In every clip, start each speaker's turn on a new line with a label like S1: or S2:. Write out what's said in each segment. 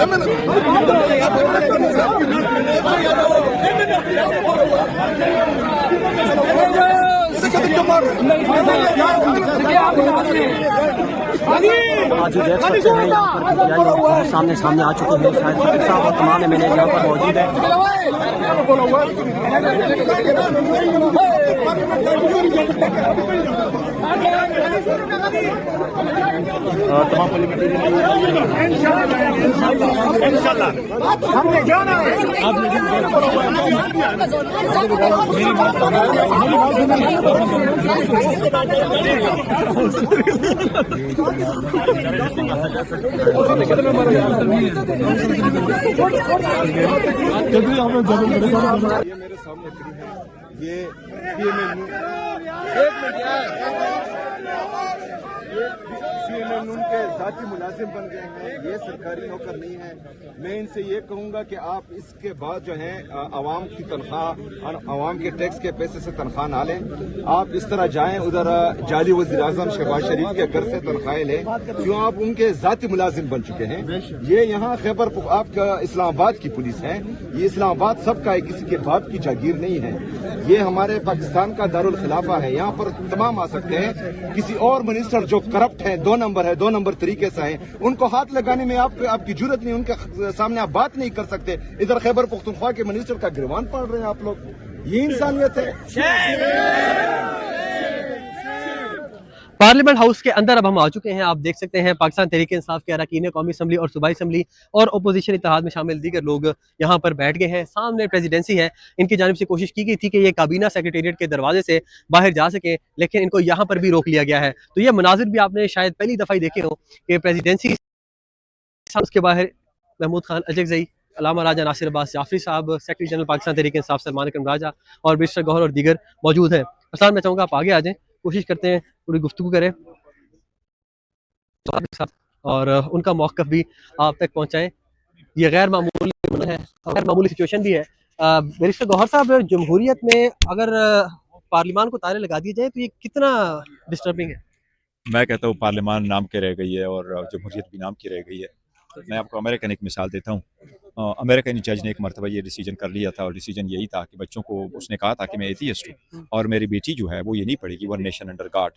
S1: आज देख सकते हैं यहाँ पर PTI सामने सामने आ चुके हैं। शायद खट्टर साहब और तमाम एमएलए यहाँ पर मौजूद है।
S2: ये मेरे सामने खड़ी है, ये CNN के जाती मुलाजिम बन गए हैं, ये सरकारी नौकर नहीं है। मैं इनसे ये कहूंगा कि आप इसके बाद जो है आवाम की तनख्वाह और आवाम के टैक्स के पैसे से तनख्वाह ना लें। आप इस तरह जाएं उधर जाली वज़ीर आज़म शहबाज शरीफ के घर से तनख्वाहें लें, क्यों आप उनके जाती मुलाजिम बन चुके हैं। ये यहाँ खैबर आपका इस्लामाबाद की पुलिस है, ये इस्लामाबाद सबका है, किसी के बाप की जागीर नहीं है। ये हमारे पाकिस्तान का दारुल खिलाफा है, यहाँ पर तमाम आ सकते हैं। किसी और मिनिस्टर जो करप्ट है, 2 नंबर है, 2 नंबर तरीके से है, उनको हाथ लगाने में आपकी जरूरत नहीं, उनके सामने आप बात नहीं कर सकते। इधर खैबर पख्तूनख्वा के मिनिस्टर का गिरवान पढ़ रहे हैं आप लोग, ये इंसानियत है।
S3: पार्लियामेंट हाउस के अंदर अब हम आ चुके हैं। आप देख सकते हैं पाकिस्तान तहरीक इंसाफ के अरकान कौमी असम्बली और सूबाई असम्बली और अपोजिशन इत्तेहाद में शामिल दीगर लोग यहाँ पर बैठ गए हैं। सामने प्रेसिडेंसी है, इनकी जानिब से कोशिश की गई थी कि ये काबीना सेक्रेटेरिएट के दरवाजे से बाहर जा सके, लेकिन इनको यहाँ पर भी रोक लिया गया है। तो ये मनाजिर भी आपने शायद पहली दफ़ा ही देखे हो कि प्रेसिडेंसी के बाहर महमूद खान अजगज़ई, अलामा राजा नासिर अब्बास जाफरी साहब, सेक्रेटरी जनरल पाकिस्तान तहरीक इंसाफ सलमान अकरम राजा और बैरिस्टर गौहर और दीगर मौजूद हैं। असल मैं चाहूँगा आप आगे आ जाएँ, कोशिश करते हैं थोड़ी गुफ्तगू करें और उनका मौक़िफ़ भी आप तक पहुँचाएं। ये गैर मामूली है, गैर मामूली सिचुएशन भी है। बैरिस्टर गौहर साहब, जमहूरियत में अगर पार्लियामान को ताले लगा दिए जाए तो ये कितना डिस्टर्बिंग है?
S4: मैं कहता हूँ पार्लियामान नाम के रह गई है और जमहूरियत भी नाम की रह गई है। मैं आपको अमेरिकन एक मिसाल देता हूँ। अमेरिकन जज ने एक मरतबा ये डिसीजन कर लिया था और डिसीजन यही था कि बच्चों को, उसने कहा था कि मैं एथियस्ट हूँ और मेरी बेटी जो है वो ये नहीं पढ़ेगी वन नेशन अंडर गॉड।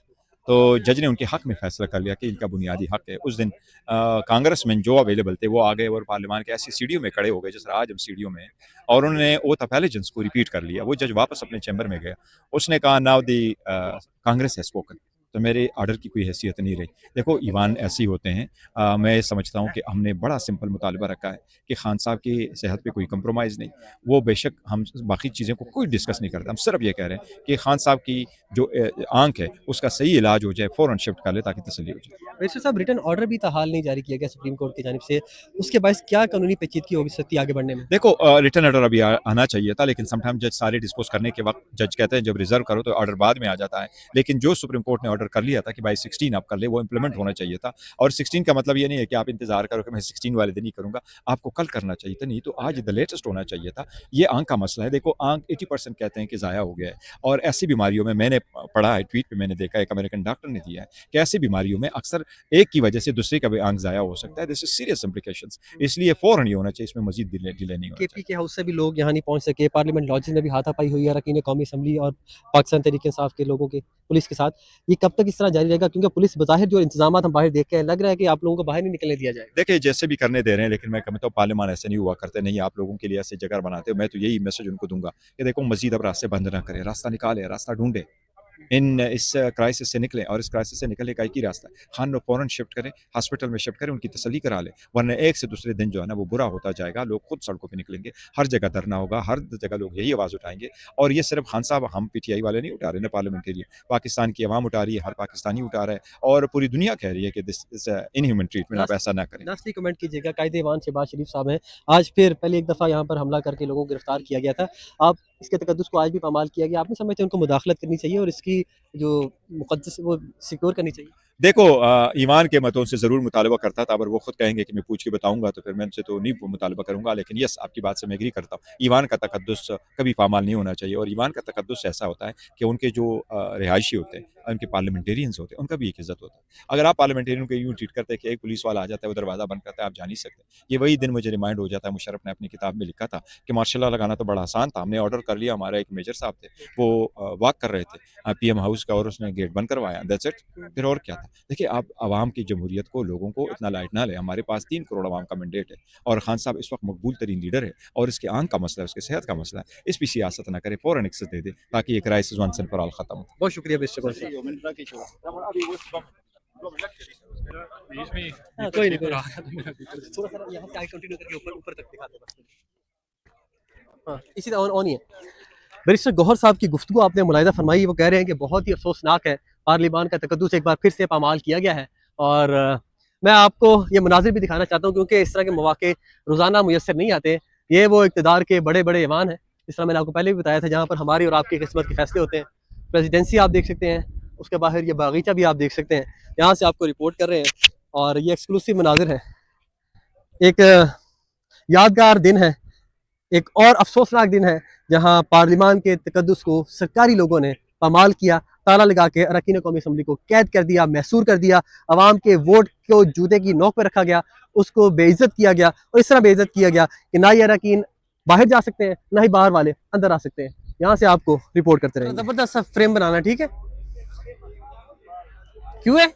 S4: तो जज ने उनके हक में फैसला कर लिया कि इनका बुनियादी हक है। उस दिन कांग्रेसमैन जो अवेलेबल थे वो आ गए और पार्लियामान के ऐसी सीढ़ियों में खड़े हो गए जिस तरह आज हम सीढ़ियों में, और उन्होंने ओथ ऑफ एलिजेंस को रिपीट कर लिया। वो जज वापस अपने चैम्बर में गया, उसने कहा now the Congress has spoken. तो मेरे आर्डर की कोई हैसियत नहीं रही। देखो ईवान ऐसे ही होते हैं। मैं समझता हूँ कि हमने बड़ा सिंपल मुतालबा रखा है कि खान साहब की सेहत पे कोई कंप्रोमाइज़ नहीं। वो बेशक हम बाकी चीज़ें को कोई डिस्कस नहीं करते, हम सिर्फ ये कह रहे हैं कि खान साहब की जो आंख है उसका सही इलाज हो जाए, फ़ौरन शिफ्ट कर ले ताकि तसल्ली हो जाए।
S3: बैरिस्टर साहब, रिटन ऑर्डर भी ताहाल नहीं जारी किया गया सुप्रीम कोर्ट की जानिब से, उसके बायस क्या कानूनी पेचीदगी हो सकती है आगे बढ़ने में?
S4: देखो रिटर्न ऑर्डर अभी आना चाहिए था, लेकिन समटाइम जज सारे डिस्पोज करने के वक्त जज कहते हैं जब रिजर्व करो तो ऑर्डर बाद में आ जाता है। लेकिन जो सुप्रीम कोर्ट ने ऑर्डर कर लिया था कि भाई 16 आप कर ले, वो इंप्लीमेंट होना चाहिए था। और 16 का मतलब ये नहीं है कि आप इंतजार करो कि मैं 16 वाले दिन ही करूंगा, आपको कल करना चाहिए था, नहीं तो आज द लेटेस्ट होना चाहिए था। ये आंख का मसला है। देखो आंख 80% कहते हैं कि ज़ाया हो गया है, और ऐसी बीमारियों में मैंने पढ़ा है, ट्वीट पे मैंने देखा, एक अमेरिकन डॉक्टर ने दिया है कि ऐसी बीमारियों में अक्सर एक की वजह से दूसरे का भी आंख ज़ाया हो सकता है। दिस इज सीरियस इम्प्लीकेशंस, इसलिए फ़ौरन ये होना चाहिए, इसमें मजीद डिले नहीं होना चाहिए।
S3: केपी के हाउस से भी लोग यहाँ नहीं पहुँच सके, पार्लियामेंट लॉजेस में भी हाथापाई हुई है अरकान कौमी असम्बली और पाकिस्तान तहरीक इंसाफ के लोगों के पुलिस के साथ। ये कब तक इस तरह जारी रहेगा? क्योंकि पुलिस बज़ाहिर जो इंतजाम हम बाहर देख के लग रहा है कि आप लोगों को बाहर नहीं निकलने दिया जाएगा।
S4: देखिए जैसे भी करने दे रहे हैं, लेकिन मैं कहता हूँ पार्लियामान ऐसे नहीं हुआ करते, नहीं आप लोगों के लिए ऐसे जगह बनाते हो। मैं तो यही मैसेज उनको दूंगा कि देखो मजीद अब रास्ते बंद ना करें, रास्ता निकाले, रास्ता ढूंढे, इस क्राइसिस से निकलें। और इस क्राइसिस से निकलने का एक ही रास्ता है, खान को फ़ौरन शिफ्ट करें, हॉस्पिटल में शिफ्ट करें, उनकी तसल्ली करा लें, वरना एक से दूसरे दिन जो है ना वो बुरा होता जाएगा। लोग खुद सड़कों पे निकलेंगे, हर जगह धरना होगा, हर जगह लोग यही आवाज़ उठाएंगे। और ये सिर्फ खान साहब, हम PTI वाले नहीं उठा रहे ना पार्लियामेंट के लिए, पाकिस्तान की आवाम उठा रही है, हर पाकिस्तानी उठा रहा है, और पूरी दुनिया कह रही है कि दिस इज इनह्यूमन ट्रीटमेंट, आप ऐसा ना करें।
S3: लास्टली कमेंट कीजिएगा, कायदे ईमान शहबाज शरीफ साहब हैं, आज फिर पहले एक दफ़ा यहाँ पर हमला करके लोगों को गिरफ्तार किया गया था। आप इसके तकद्दुस को आज भी पामाल किया गया, आप नहीं समझते उनको मुदाखलत करनी चाहिए और इसकी जो मुक़द्दस वो सिक्योर करनी चाहिए?
S4: देखो ईमान के मतों से ज़रूर मुतालबा करता था, अगर वो खुद कहेंगे कि मैं पूछ के बताऊंगा तो फिर मैं उनसे तो नहीं मुतालबा करूंगा। लेकिन यस, आपकी बात से मैं एग्री करता हूँ, ईमान का तकद्दुस कभी पामाल नहीं होना चाहिए। और ईमान का तकद्दुस ऐसा होता है कि उनके जो रिहायशी होते हैं, उनके पार्लियामेंटेरियंस होते हैं, उनका भी एक इज्जत होता है। अगर आप पार्लियामेंटेरियन को यूँ ट्रीट करते हैं कि एक पुलिस वाला आ जाता है, वो दरवाज़ा बंद करता है, आप जा नहीं सकते। ये वही दिन मुझे रिमाइंड हो जाता है, मुशर्रफ ने अपनी किताब में लिखा था कि मार्शल लॉ लगाना तो बड़ा आसान था, हमने ऑर्डर कर लिया, हमारा एक मेजर साहब थे, वो वॉक कर रहे थे पीएम हाउस का और उसने गेट बंद करवाया, दैट्स इट। फिर और क्या था? देखिए, आप आवाम की जमहूरियत को, लोगों को इतना लाइट ना लें। हमारे पास 3 करोड़ आवाम का मैंडेट है और खान साहब इस वक्त मकबूल तरीन लीडर है और इसके आंख का मसला है, उसकी सेहत का मसला है। इस पर सियासत ना करे, फ़ौरन एक्सेस दे दे ताकि ये crisis once and for all खत्म हो।
S3: बहुत शुक्रिया मिस्टर हाँ, कोई नहीं, थोड़ा सा यहाँ से आगे कंटिन्यू करके ऊपर ऊपर तक दिखाते हैं बस। हाँ, इसी तरह ऑन ही है। बैरिस्टर गौहर साहब की गुफ्तगू आपने मुलाहिजा फरमाई, वो कह रहे हैं कि बहुत ही अफसोसनाक है, पार्लिमान का तकद्दुस एक बार फिर से पामाल किया गया है। और मैं आपको ये मनाजिर भी दिखाना चाहता हूँ क्योंकि इस तरह के मौके रोज़ाना मुयस्सर नहीं आते। ये वो इक़्तिदार के बड़े बड़े ऐवान हैं, जिस तरह मैंने आपको पहले भी बताया था, जहाँ पर हमारी और आपकी किस्मत के फैसले होते हैं। प्रेसिडेंसी आप देख सकते हैं, उसके बाहर ये बागीचा भी आप देख सकते हैं, यहाँ से आपको रिपोर्ट कर रहे हैं। और ये एक्सक्लूसिव मनाजिर है, एक यादगार दिन है, एक और अफसोसनाक दिन है जहां पार्लिमान के तकद्दुस को सरकारी लोगों ने पामाल किया, ताला लगा के अरकान कौमी असम्बली को कैद कर दिया, महसूर कर दिया, अवाम के वोट को जूते की नोक पर रखा गया, उसको बेइज्जत किया गया और इस तरह बेइज्जत किया गया कि ना ही अरकान बाहर जा सकते हैं, ना ही बाहर वाले अंदर आ सकते हैं। यहाँ से आपको रिपोर्ट करते रहेंगे। जबरदस्त सा फ्रेम बनाना, ठीक है? क्यों है?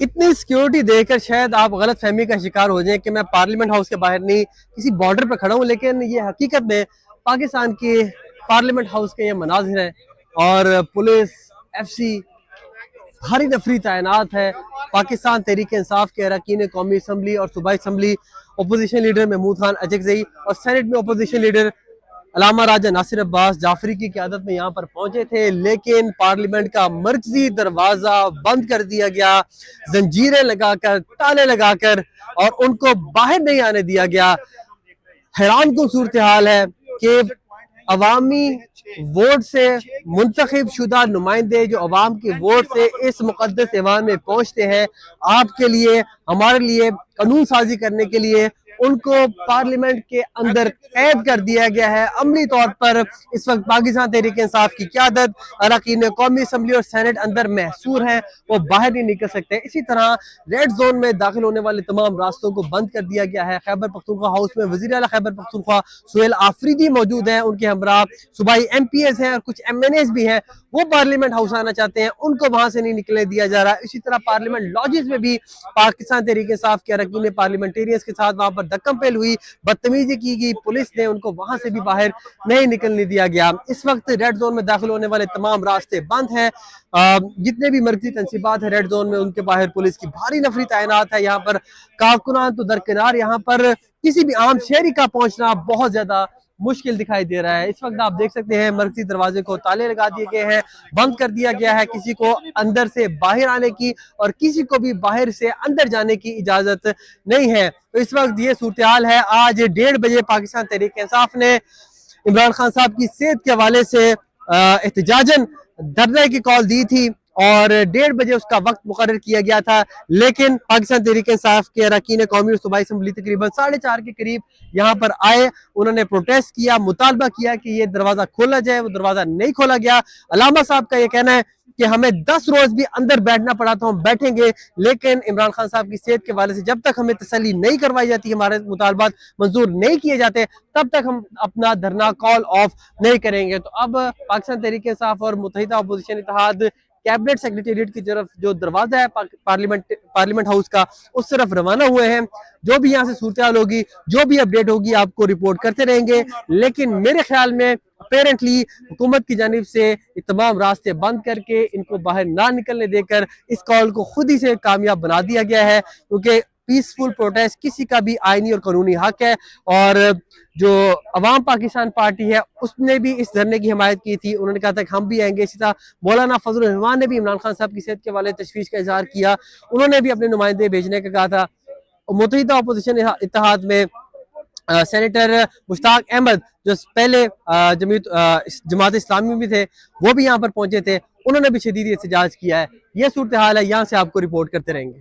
S3: इतनी सिक्योरिटी देकर शायद आप गलत फहमी का शिकार हो जाएं कि मैं पार्लियामेंट हाउस के बाहर नहीं, किसी बॉर्डर पर खड़ा हूं, लेकिन ये हकीकत में पाकिस्तान के पार्लियामेंट हाउस के ये मनाजिर हैं और पुलिस, एफसी, भारी नफरी तैनात है। पाकिस्तान तहरीक इंसाफ के अरकान कौमी असम्बली और सूबाई assembly, opposition leader Mahmood Khan Achakzai और सेनेट में अपोजिशन लीडर अलामा राजा नासिर अब्बास जाफरी की क़यादत में यहाँ पर पहुंचे थे, लेकिन पार्लियामेंट का मरकजी दरवाजा बंद कर दिया गया, जंजीरें लगाकर, ताले लगाकर, और उनको बाहर नहीं आने दिया गया। हैरान कुन सूरत हाल है कि अवामी वोट से मुंतखब शुदा नुमाइंदे जो अवाम के वोट से इस मुकद्दस ऐवान में पहुंचते हैं, आपके लिए, हमारे लिए कानून साजी करने के लिए, उनको पार्लियामेंट के अंदर कैद कर दिया गया है। अमली तौर पर इस वक्त पाकिस्तान तहरीक इंसाफ की क़यादत, अरकान कौमी असम्बली और सेनेट अंदर महसूर हैं, वो बाहर नहीं निकल सकते। इसी तरह रेड जोन में दाखिल होने वाले तमाम रास्तों को बंद कर दिया गया है। खैबर पख्तूनख्वा हाउस में वज़ीर आला खैबर पख्तूनख्वा सुहेल आफरीदी मौजूद हैं, उनके हमरा सूबाई MPs हैं और कुछ MNAs भी हैं, वो पार्लियामेंट हाउस आना चाहते हैं, उनको वहां से नहीं निकलने दिया जा रहा। इसी तरह पार्लियामेंट लॉजेस में भी पाकिस्तान तहरीक इंसाफ के अरकान पार्लियामेंटेरियंस के साथ वहां पर धक्कम पेल हुई, बदतमीजी की गई, पुलिस ने उनको वहां से भी बाहर नहीं निकलने दिया गया। इस वक्त रेड जोन में दाखिल होने वाले तमाम रास्ते बंद हैं। जितने भी मरकजी तंसीबात है रेड जोन में, उनके बाहर पुलिस की भारी नफरी तैनात है। यहाँ पर कारकुनान तो दरकिनार, यहाँ पर किसी भी आम शहरी का पहुंचना बहुत ज्यादा मुश्किल दिखाई दे रहा है। इस वक्त आप देख सकते हैं मरकजी दरवाजे को ताले लगा दिए गए हैं, बंद कर दिया गया है, किसी को अंदर से बाहर आने की और किसी को भी बाहर से अंदर जाने की इजाजत नहीं है। तो इस वक्त ये सूरत हाल है। आज 1:30 बजे पाकिस्तान तहरीक इंसाफ ने इमरान खान साहब की सेहत के हवाले से एहतजाजन धरने की कॉल दी थी और 1:30 बजे उसका वक्त मुकर्रर किया गया था, लेकिन पाकिस्तान तहरीक इंसाफ के अरकान कौमी और सूबाई असम्बली तकरीबन 4:30 के करीब यहाँ पर आए। उन्होंने प्रोटेस्ट किया, मुतालबा किया कि ये दरवाजा खोला जाए, वो दरवाजा नहीं खोला गया। अलामा साहब का ये कहना है कि हमें 10 रोज भी अंदर बैठना पड़ा तो हम बैठेंगे, लेकिन इमरान खान साहब की सेहत के हवाले से जब तक हमें तसल्ली नहीं करवाई जाती, हमारे मुतालबात मंजूर नहीं किए जाते, तब तक हम अपना धरना कॉल ऑफ नहीं करेंगे। तो अब पाकिस्तान तहरीक इंसाफ और मुत्तहिदा अपोजिशन इत्तेहाद कैबिनेट सेक्रेटेरिएट की तरफ जो दरवाजा है पार्लियामेंट हाउस का, उस तरफ रवाना हुए हैं। जो भी यहाँ से सूरत हाल होगी, जो भी अपडेट होगी, आपको रिपोर्ट करते रहेंगे। लेकिन मेरे ख्याल में अपेरेंटली हुकूमत की जानिब से ये तमाम रास्ते बंद करके इनको बाहर ना निकलने देकर इस कॉल को खुद ही से कामयाब बना दिया गया है, क्योंकि पीसफुल प्रोटेस्ट किसी का भी आईनी और कानूनी हक है। और जो अवाम पाकिस्तान पार्टी है उसने भी इस धरने की हिमायत की थी, उन्होंने कहा था कि हम भी आएंगे। इसी तरह मौलाना फजलुर रहमान ने भी इमरान खान साहब की सेहत के हवाले तशवीश का इजहार किया, उन्होंने भी अपने नुमाइंदे भेजने का कहा था। मुत्तहिदा अपोजिशन इत्तेहाद में सेनेटर मुश्ताक अहमद जो पहले जमात इस्लामी में थे, वो भी यहाँ पर पहुंचे थे, उन्होंने भी शदीद एहतजाज किया है। ये सूरत हाल है, यहाँ से आपको रिपोर्ट करते रहेंगे।